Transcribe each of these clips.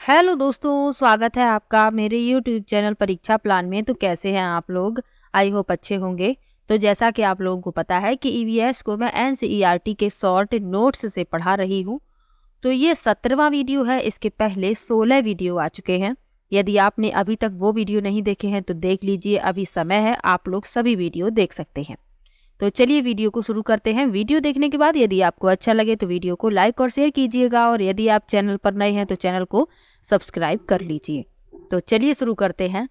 Hello दोस्तों, स्वागत है आपका मेरे यूट्यूब चैनल परीक्षा प्लान में। तो कैसे हैं आप लोग? आई होप अच्छे होंगे। तो जैसा कि आप लोगों को पता है कि ईवीएस को मैं एनसीईआरटी के शॉर्ट नोट्स से पढ़ा रही हूँ। तो ये 17वां वीडियो है। इसके पहले 16 वीडियो आ चुके हैं। यदि आपने अभी तक वो वीडियो नहीं देखे हैं तो देख लीजिए, अभी समय है, आप लोग सभी वीडियो देख सकते हैं। तो चलिए वीडियो को शुरू करते हैं। वीडियो देखने के बाद यदि आपको अच्छा लगे तो वीडियो को लाइक और शेयर कीजिएगा, और यदि आप चैनल पर नए हैं तो चैनल को सब्सक्राइब कर लीजिए। तो चलिए शुरू करते हैं।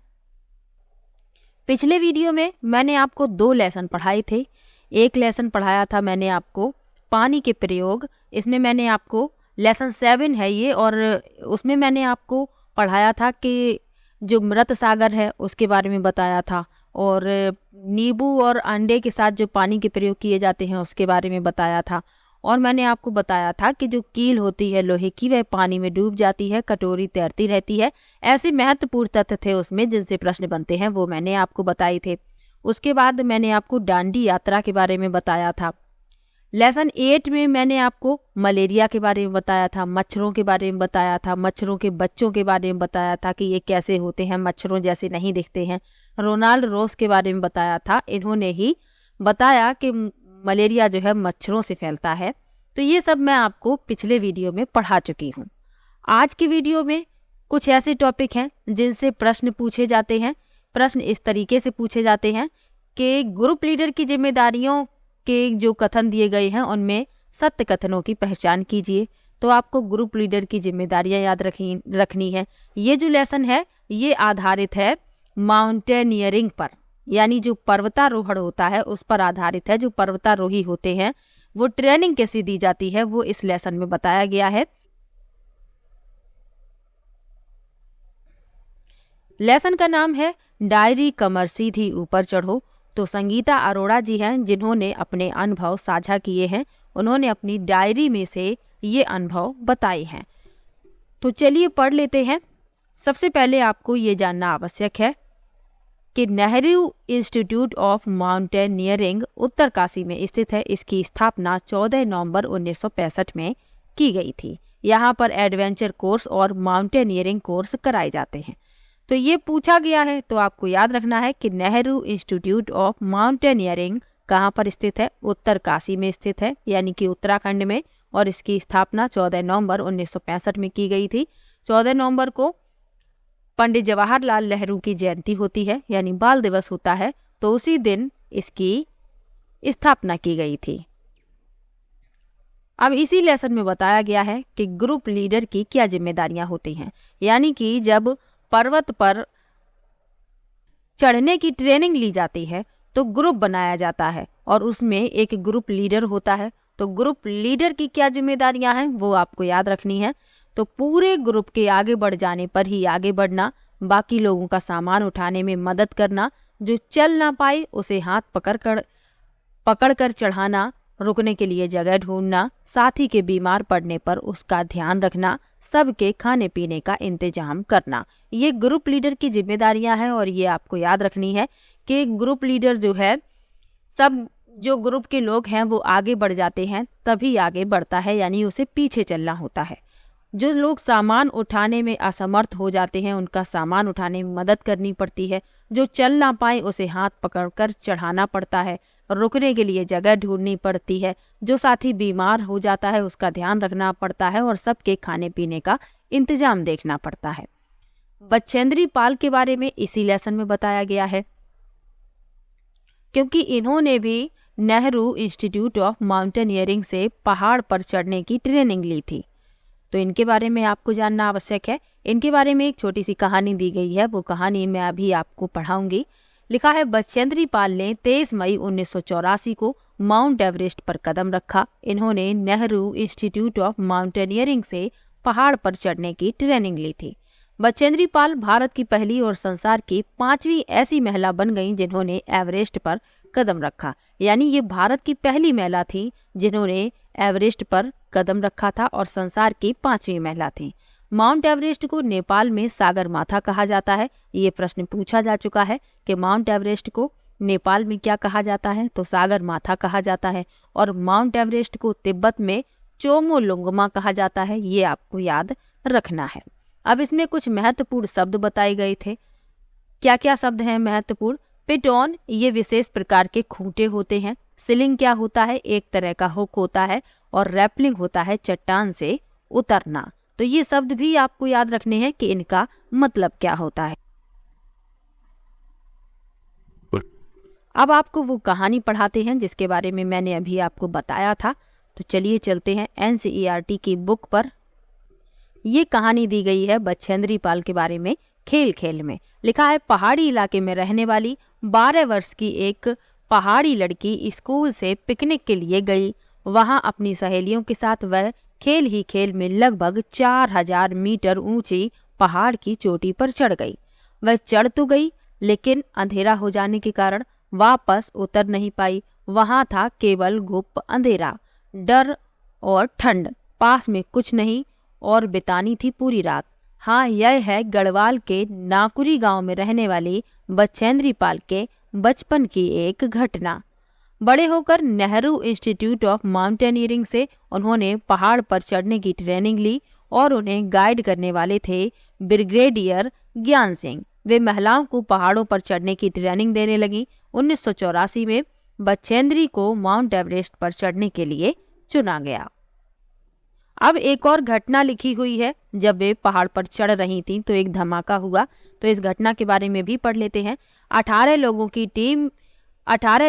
पिछले वीडियो में मैंने आपको 2 लेसन पढ़ाए थे। एक लेसन पढ़ाया था मैंने आपको पानी के प्रयोग। इसमें मैंने आपको लेसन 7 है ये, और उसमें मैंने आपको पढ़ाया था कि जो मृत सागर है उसके बारे में बताया था, और नींबू और अंडे के साथ जो पानी के प्रयोग किए जाते हैं उसके बारे में बताया था। और मैंने आपको बताया था कि जो कील होती है लोहे की वह पानी में डूब जाती है, कटोरी तैरती रहती है। ऐसे महत्वपूर्ण तथ्य थे उसमें जिनसे प्रश्न बनते हैं, वो मैंने आपको बताए थे। उसके बाद मैंने आपको डांडी यात्रा के बारे में बताया था। लेसन 8 में मैंने आपको मलेरिया के बारे में बताया था, मच्छरों के बारे में बताया था, मच्छरों के बच्चों के बारे में बताया था कि ये कैसे होते हैं, मच्छरों जैसे नहीं दिखते हैं। रोनाल्ड रोस के बारे में बताया था, इन्होंने ही बताया कि मलेरिया जो है मच्छरों से फैलता है। तो ये सब मैं आपको पिछले वीडियो में पढ़ा चुकी हूँ। आज की वीडियो में कुछ ऐसे टॉपिक हैं जिनसे प्रश्न पूछे जाते हैं। प्रश्न इस तरीके से पूछे जाते हैं कि ग्रुप लीडर की जिम्मेदारियों के जो कथन दिए गए हैं उनमें सत्य कथनों की पहचान कीजिए। तो आपको ग्रुप लीडर की जिम्मेदारियां याद रखनी है। ये जो लेसन है ये आधारित है माउंटेनियरिंग पर, यानी जो पर्वतारोहण होता है उस पर आधारित है। जो पर्वतारोही होते हैं वो ट्रेनिंग कैसी दी जाती है वो इस लेसन में बताया गया है। लेसन का नाम है डायरी कमर सीधी ऊपर चढ़ो। तो संगीता अरोड़ा जी हैं जिन्होंने अपने अनुभव साझा किए हैं। उन्होंने अपनी डायरी में से ये अनुभव बताए हैं। तो चलिए पढ़ लेते हैं। सबसे पहले आपको ये जानना आवश्यक है कि Nehru institute of mountaineering Uttarkashi में स्थित है। इसकी स्थापना 14 नवंबर 1965 में की गई थी। यहाँ पर एडवेंचर कोर्स और माउंटेनियरिंग कोर्स कराए जाते हैं। तो ये पूछा गया है, तो आपको याद रखना है कि नेहरू इंस्टीट्यूट ऑफ माउंटेनियरिंग कहाँ पर स्थित है? उत्तरकाशी में स्थित है, यानी कि उत्तराखंड में। और इसकी स्थापना 14 नवंबर 1965 में की गई थी। 14 नवंबर को पंडित जवाहरलाल नेहरू की जयंती होती है, यानी बाल दिवस होता है। तो उसी दिन इसकी स्थापना की गई थी। अब इसी लेसन में बताया गया है कि ग्रुप लीडर की क्या जिम्मेदारियां होती हैं। यानी कि जब पर्वत पर चढ़ने की ट्रेनिंग ली जाती है तो ग्रुप बनाया जाता है और उसमें एक ग्रुप लीडर होता है। तो ग्रुप लीडर की क्या जिम्मेदारियां हैं वो आपको याद रखनी है। तो पूरे ग्रुप के आगे बढ़ जाने पर ही आगे बढ़ना, बाकी लोगों का सामान उठाने में मदद करना, जो चल ना पाए उसे हाथ पकड़ कर चढ़ाना, रुकने के लिए जगह ढूंढना, साथी के बीमार पड़ने पर उसका ध्यान रखना, सबके खाने पीने का इंतजाम करना। ये ग्रुप लीडर की जिम्मेदारियां हैं। और ये आपको याद रखनी है कि ग्रुप लीडर जो है, सब जो ग्रुप के लोग हैं वो आगे बढ़ जाते हैं तभी आगे बढ़ता है, यानी उसे पीछे चलना होता है। जो लोग सामान उठाने में असमर्थ हो जाते हैं उनका सामान उठाने में मदद करनी पड़ती है। जो चल ना पाए उसे हाथ पकड़कर चढ़ाना पड़ता है, रुकने के लिए जगह ढूंढनी पड़ती है। जो साथी बीमार हो जाता है उसका ध्यान रखना पड़ता है, और सबके खाने पीने का इंतजाम देखना पड़ता है। बचेंद्री पाल के बारे में इसी लेसन में बताया गया है, क्योंकि इन्होंने भी नेहरू इंस्टीट्यूट ऑफ माउंटेनियरिंग से पहाड़ पर चढ़ने की ट्रेनिंग ली थी। तो इनके बारे में आपको जानना आवश्यक है। इनके बारे में एक छोटी सी कहानी दी गई है, वो कहानी मैं अभी आपको पढ़ाऊंगी। लिखा है, बचेंद्री पाल ने 23 मई 1984 को माउंट एवरेस्ट पर कदम रखा। इन्होंने नेहरू इंस्टीट्यूट ऑफ माउंटेनियरिंग से पहाड़ पर चढ़ने की ट्रेनिंग ली थी। बचेंद्री पाल भारत की पहली और संसार की 5वीं ऐसी महिला बन गईं जिन्होंने एवरेस्ट पर कदम रखा। यानी ये भारत की पहली महिला थी जिन्होंने एवरेस्ट पर कदम रखा था, और संसार की 5वीं महिला थी। माउंट एवरेस्ट को नेपाल में सागर माथा कहा जाता है। ये प्रश्न पूछा जा चुका है कि माउंट एवरेस्ट को नेपाल में क्या कहा जाता है, तो सागर माथा कहा जाता है। और माउंट एवरेस्ट को तिब्बत में चोमोलुंगमा कहा जाता है। ये आपको याद रखना है। अब इसमें कुछ महत्वपूर्ण शब्द बताए गए थे। क्या क्या शब्द हैं महत्वपूर्ण? पिटॉन, ये विशेष प्रकार के खूंटे होते हैं। सिलिंग क्या होता है? एक तरह का हुक होता है। और रैपलिंग होता है चट्टान से उतरना। तो ये शब्द भी आपको याद रखने हैं कि इनका मतलब क्या होता है। अब आपको वो कहानी पढ़ाते हैं जिसके बारे में मैंने अभी आपको बताया था। तो चलिए चलते हैं एनसीईआरटी की बुक पर। ये कहानी दी गई है बछेंद्री पाल के बारे में। खेल खेल में लिखा है, पहाड़ी इलाके में रहने वाली 12 वर्ष की एक पहाड़ी लड़की स्कूल से पिकनिक के लिए गई। वहां अपनी सहेलियों के साथ वह खेल ही खेल में लगभग 4000 मीटर ऊंची पहाड़ की चोटी पर चढ़ गई। वह चढ़ तो गई, लेकिन अंधेरा हो जाने के कारण वापस उतर नहीं पाई। वहां था केवल गुप्त अंधेरा, डर और ठंड, पास में कुछ नहीं, और बितानी थी पूरी रात। हाँ, यह है गढ़वाल के नाकुरी गांव में रहने वाली बछेंद्री पाल के बचपन की एक घटना। बड़े होकर नेहरू इंस्टीट्यूट ऑफ माउंटेनियरिंग से उन्होंने पहाड़ पर चढ़ने की ट्रेनिंग ली और उन्हें गाइड करने वाले थे ब्रिगेडियर ज्ञान सिंह। वे महिलाओं को पहाड़ों पर चढ़ने की ट्रेनिंग देने लगी। 1984 में बछेंद्री को माउंट एवरेस्ट पर चढ़ने के लिए चुना गया। अब एक और घटना लिखी हुई है। जब वे पहाड़ पर चढ़ रही थीं तो एक धमाका हुआ। तो इस घटना के बारे में भी पढ़ लेते हैं। 18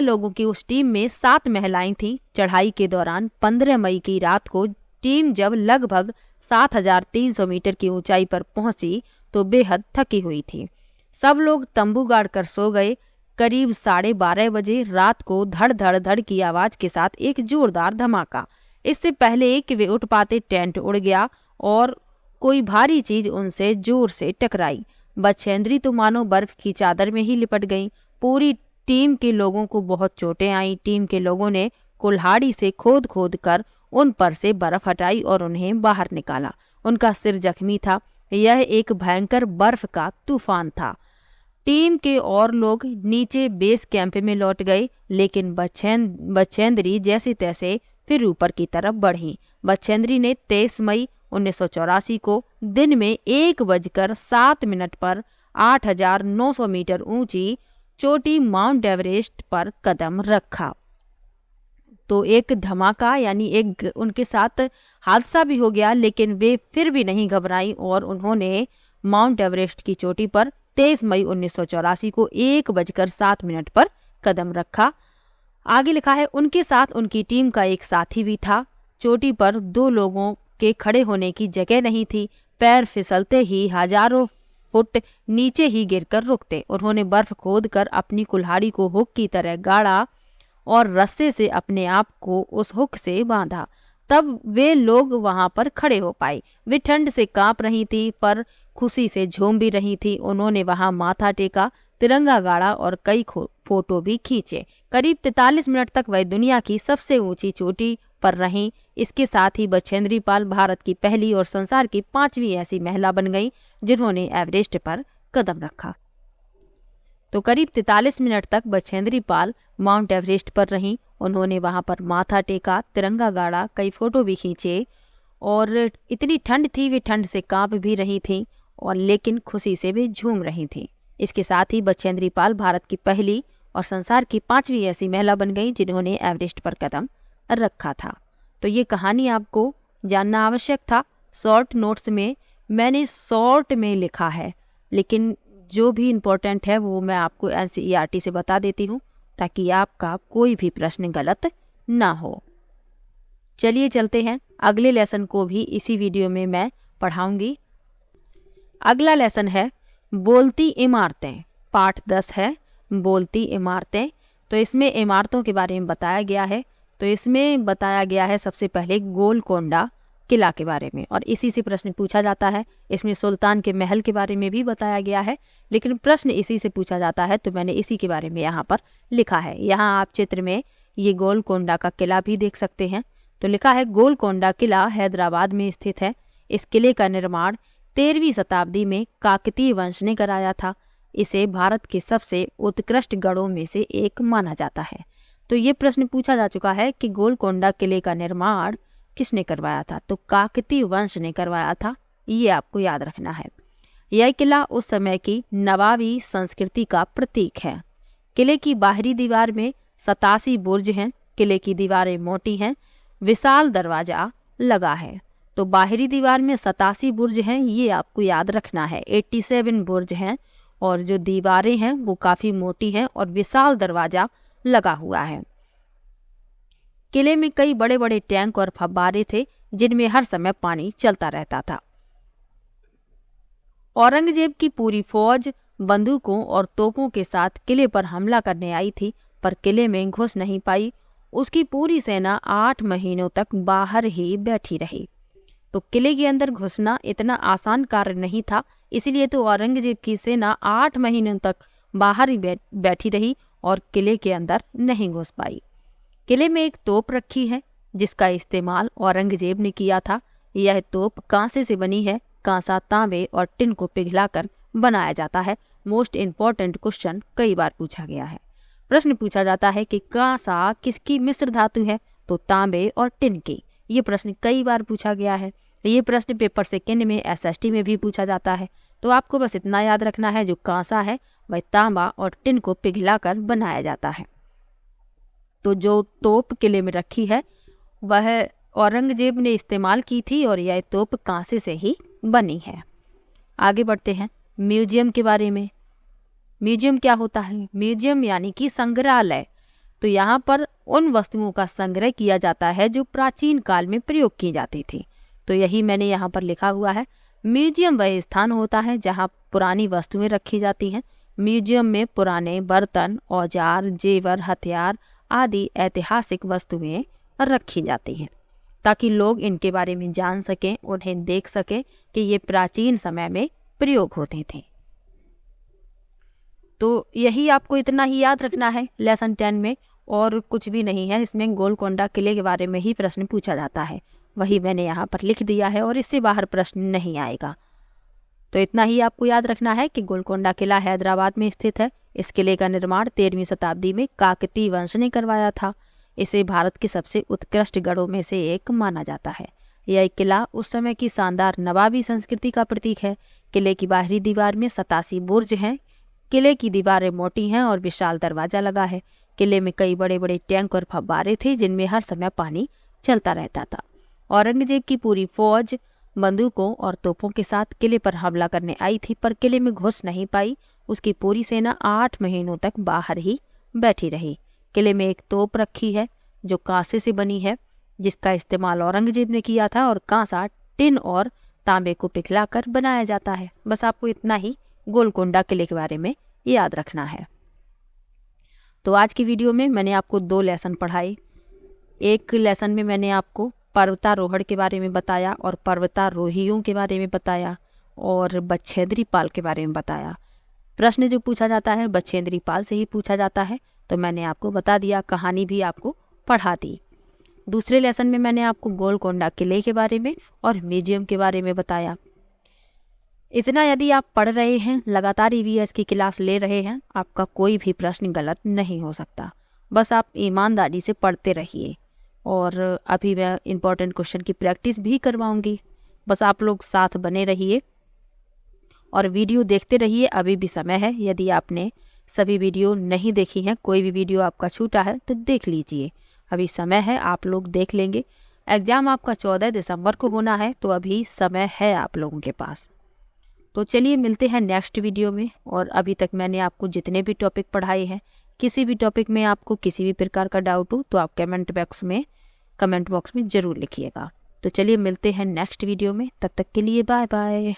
लोगों की उस टीम में 7 महिलाएं थीं। चढ़ाई के दौरान 15 मई की रात को टीम जब लगभग 7300 मीटर की ऊंचाई पर पहुंची तो बेहद थकी हुई थी। सब लोग तंबू गाड़ कर सो गए। करीब 12:30 बजे रात को धड़ धड़ धड़ की आवाज के साथ एक जोरदार धमाका। इससे पहले कि वे उठ पाते, टेंट उड़ गया और कोई भारी चीज उनसे जोर से टकराई। बछेंद्री तो मानो बर्फ की चादर में ही लिपट गईं। पूरी टीम के लोगों को बहुत चोटें आईं। टीम के लोगों ने कुल्हाड़ी से खोद खोद कर उन पर से बर्फ हटाई और उन्हें बाहर निकाला। उनका सिर जख्मी था। यह एक भयंकर बर्फ का तूफान था। टीम के और लोग नीचे बेस कैंप में लौट गए, लेकिन बछेंद्री जैसे तैसे फिर ऊपर की तरफ बढ़ी। बछेंद्री ने 23 मई 1984 को दिन में 1:07 पर 8900 मीटर ऊंची चोटी माउंट एवरेस्ट पर कदम रखा। तो एक धमाका यानी एक उनके साथ हादसा भी हो गया, लेकिन वे फिर भी नहीं घबराई और उन्होंने माउंट एवरेस्ट की चोटी पर 23 मई 1984 को 1:07 पर कदम रखा। आगे लिखा है, उनके साथ उनकी टीम का एक साथी भी था। चोटी पर 2 लोगों के खड़े होने की जगह नहीं थी। पैर फिसलते ही हजारों फुट नीचे ही गिरकर रुकते। उन्होंने बर्फ खोदकर अपनी कुल्हाड़ी को हुक की तरह गाड़ा और रस्से से अपने आप को उस हुक से बांधा। तब वे लोग वहां पर खड़े हो पाए। वे ठंड से कांप रही थी पर खुशी से झूम भी रही थी। उन्होंने वहां माथा टेका, तिरंगा गाड़ा और कई फोटो भी खींचे। करीब 43 मिनट तक वह दुनिया की सबसे ऊंची चोटी पर रहीं। इसके साथ ही बछेंद्री पाल भारत की पहली और संसार की 5वीं ऐसी महिला बन गई जिन्होंने एवरेस्ट पर कदम रखा। तो करीब 43 मिनट तक बछेंद्री पाल माउंट एवरेस्ट पर रहीं। उन्होंने वहां पर माथा टेका, तिरंगा गाड़ा, कई फोटो भी खींचे और इतनी ठंड थी, वे ठंड से कांप भी रही थीं और लेकिन खुशी से वे झूम रही थीं। इसके साथ ही बछेंद्री पाल भारत की पहली और संसार की 5वीं ऐसी महिला बन गई जिन्होंने एवरेस्ट पर कदम रखा था। तो ये कहानी आपको जानना आवश्यक था। शॉर्ट नोट्स में मैंने शॉर्ट में लिखा है, लेकिन जो भी इम्पोर्टेंट है वो मैं आपको एनसीईआरटी से बता देती हूँ ताकि आपका कोई भी प्रश्न गलत ना हो। चलिए चलते हैं, अगले लेसन को भी इसी वीडियो में मैं पढ़ाऊंगी। अगला लेसन है बोलती इमारतें। पाठ 10 है बोलती इमारतें। तो इसमें इमारतों के बारे में बताया गया है। तो इसमें बताया गया है सबसे पहले गोलकोंडा किला के बारे में और इसी से प्रश्न पूछा जाता है। इसमें सुल्तान के महल के बारे में भी बताया गया है, लेकिन प्रश्न इसी से पूछा जाता है तो मैंने इसी के बारे में यहाँ पर लिखा है। यहाँ आप चित्र में ये गोलकोंडा का किला भी देख सकते हैं। तो लिखा है गोलकोंडा किला हैदराबाद में स्थित है। इस किले का निर्माण 13वीं शताब्दी में काकतीय वंश ने कराया था। इसे भारत के सबसे उत्कृष्ट गढ़ों में से एक माना जाता है। तो ये प्रश्न पूछा जा चुका है कि गोलकोंडा किले का निर्माण किसने करवाया था? तो काकतीय वंश ने करवाया था। ये आपको याद रखना है। यह किला उस समय की नवाबी संस्कृति का प्रतीक है। किले की बाहरी दीवार में 87 बुर्ज हैं। किले की दीवारें मोटी हैं, विशाल दरवाजा लगा है। तो बाहरी दीवार में 87 बुर्ज हैं, ये आपको याद रखना है। 87 बुर्ज हैं और जो दीवारें हैं वो काफी मोटी हैं और विशाल दरवाजा लगा हुआ है। किले में कई बड़े बड़े टैंक और फव्वारे थे जिनमें हर समय पानी चलता रहता था। औरंगजेब की पूरी फौज बंदूकों और तोपों के साथ किले पर हमला करने आई थी, पर किले में घुस नहीं पाई। उसकी पूरी सेना 8 महीनों तक बाहर ही बैठी रही। तो किले के अंदर घुसना इतना आसान कार्य नहीं था, इसलिए तो औरंगजेब की सेना 8 महीनों तक बाहर ही बैठी रही और किले के अंदर नहीं घुस पाई। किले में एक तोप रखी है जिसका इस्तेमाल औरंगजेब ने किया था। यह तोप कांसे से बनी है। कांसा, तांबे और टिन को पिघलाकर बनाया जाता है। मोस्ट इम्पॉर्टेंट क्वेश्चन कई बार पूछा गया है। प्रश्न पूछा जाता है कि कांसा किसकी मिश्र धातु है, तो तांबे और टिन की। ये प्रश्न कई बार पूछा गया है। ये प्रश्न पेपर सेकंड में SST में भी पूछा जाता है। तो आपको बस इतना याद रखना है, जो कांसा है वह तांबा और टिन को पिघलाकर बनाया जाता है। तो जो तोप किले में रखी है वह औरंगजेब ने इस्तेमाल की थी और यह तोप कांसे से ही बनी है। आगे बढ़ते हैं म्यूजियम के बारे में। म्यूजियम क्या होता है? म्यूजियम यानी कि संग्रहालय। तो यहाँ पर उन वस्तुओं का संग्रह किया जाता है जो प्राचीन काल में प्रयोग की जाती थी। तो यही मैंने यहाँ पर लिखा हुआ है। म्यूजियम वह स्थान होता है जहाँ पुरानी वस्तुएं रखी जाती हैं। म्यूजियम में पुराने बर्तन, औजार, जेवर, हथियार आदि ऐतिहासिक वस्तुएं रखी जाती हैं ताकि लोग इनके बारे में जान सकें, उन्हें देख सकें कि ये प्राचीन समय में प्रयोग होते थे। तो यही आपको इतना ही याद रखना है लेसन 10 में, और कुछ भी नहीं है। इसमें गोलकोंडा किले के बारे में ही प्रश्न पूछा जाता है, वही मैंने यहाँ पर लिख दिया है और इससे बाहर प्रश्न नहीं आएगा। तो इतना ही आपको याद रखना है कि गोलकोंडा किला हैदराबाद में स्थित है। इस किले का निर्माण 13वीं शताब्दी में काकतीय वंश ने करवाया था। इसे भारत के सबसे उत्कृष्ट गढ़ों में से एक माना जाता है। यह किला उस समय की शानदार नवाबी संस्कृति का प्रतीक है। किले की बाहरी दीवार में 87 बुर्ज हैं। किले की दीवारें मोटी हैं और विशाल दरवाजा लगा है। किले में कई बड़े बड़े टैंक और फव्वारे थे जिनमें हर समय पानी चलता रहता था। औरंगजेब की पूरी फौज बंदूकों और तोपों के साथ किले पर हमला करने आई थी, पर किले में घुस नहीं पाई। उसकी पूरी सेना 8 महीनों तक बाहर ही बैठी रही। किले में एक तोप रखी है जो कांसे से बनी है, जिसका इस्तेमाल औरंगजेब ने किया था, और कांसा, टिन और तांबे को पिघलाकर बनाया जाता है। बस आपको इतना ही गोलकोंडा किले के बारे में याद रखना है। तो आज की वीडियो में मैंने आपको 2 लेसन पढ़ाए। एक लेसन में मैंने आपको पर्वतारोहण के बारे में बताया और पर्वतारोहियों के बारे में बताया और बछेंद्री पाल के बारे में बताया। प्रश्न जो पूछा जाता है बछेंद्री पाल से ही पूछा जाता है, तो मैंने आपको बता दिया। कहानी भी आपको पढ़ा दी। दूसरे लेसन में मैंने आपको गोलकोंडा किले के बारे में और म्यूजियम के बारे में बताया। इतना यदि आप पढ़ रहे हैं, लगातार EVS की क्लास ले रहे हैं, आपका कोई भी प्रश्न गलत नहीं हो सकता। बस आप ईमानदारी से पढ़ते रहिए और अभी मैं इम्पोर्टेंट क्वेश्चन की प्रैक्टिस भी करवाऊंगी। बस आप लोग साथ बने रहिए और वीडियो देखते रहिए। अभी भी समय है। यदि आपने सभी वीडियो नहीं देखी हैं, कोई भी वीडियो आपका छूटा है तो देख लीजिए। अभी समय है, आप लोग देख लेंगे। एग्ज़ाम आपका 14 दिसंबर को होना है, तो अभी समय है आप लोगों के पास। तो चलिए मिलते हैं नेक्स्ट वीडियो में। और अभी तक मैंने आपको जितने भी टॉपिक पढ़ाए हैं, किसी भी टॉपिक में आपको किसी भी प्रकार का डाउट हो तो आप कमेंट बॉक्स में ज़रूर लिखिएगा। तो चलिए मिलते हैं नेक्स्ट वीडियो में। तब तक के लिए बाय बाय।